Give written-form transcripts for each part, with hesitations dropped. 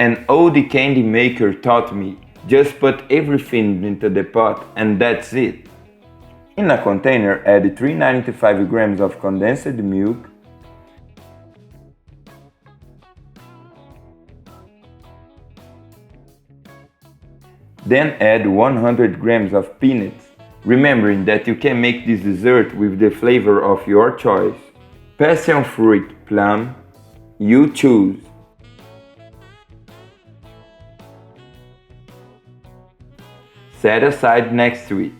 An old candy maker taught me, just put everything into the pot and that's it. In a container, add 395 grams of condensed milk, then add 100 grams of peanuts, remembering that you can make this dessert with the flavor of your choice. Passion fruit, plum, you choose. Set aside next to it.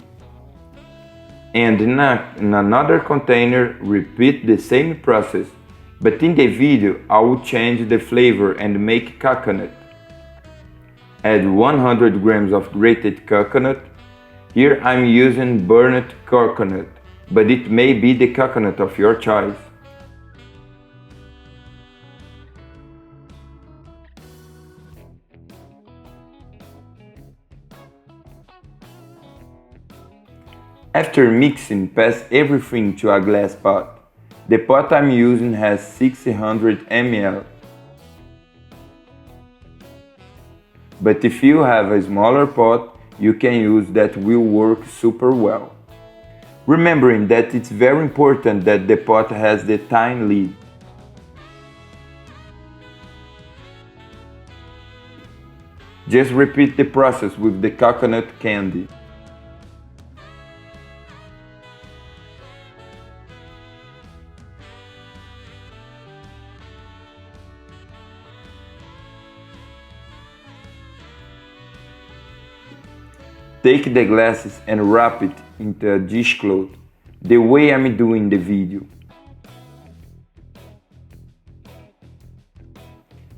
And in another container, repeat the same process, but in the video I will change the flavor and make coconut. Add 100 grams of grated coconut. Here I'm using burnt coconut, but it may be the coconut of your choice. After mixing, pass everything to a glass pot. The pot I'm using has 600 ml. But if you have a smaller pot, you can use that will work super well. Remembering that it's very important that the pot has the tiny lid. Just repeat the process with the coconut candy. Take the glasses and wrap it into a dishcloth, the way I'm doing the video.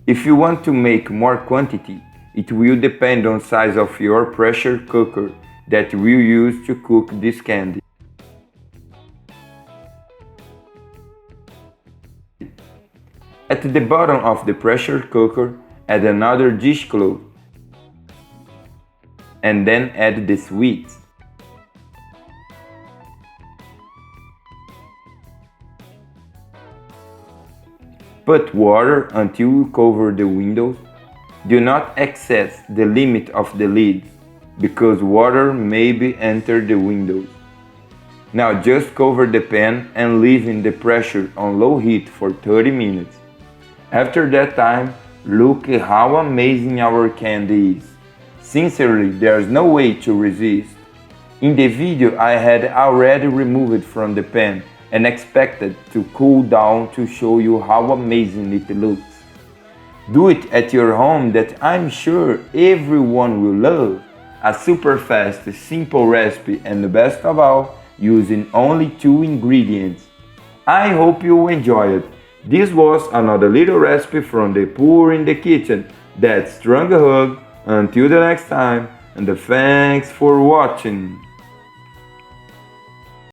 If you want to make more quantity, it will depend on size of your pressure cooker that we'll use to cook this candy. At the bottom of the pressure cooker, add another dishcloth and then add the sweets. Put water until you cover the windows. Do not excess the limit of the lid, because water may enter the windows. Now just cover the pan and leave in the pressure on low heat for 30 minutes. After that time, look how amazing our candy is. Sincerely, there's no way to resist. In the video I had already removed it from the pan and expected to cool down to show you how amazing it looks. Do it at your home, that I'm sure everyone will love. A super fast, simple recipe, and the best of all, using only 2 ingredients. I hope you enjoy it. This was another little recipe from the Poor in the Kitchen. That's strong hug. Until the next time, and thanks for watching.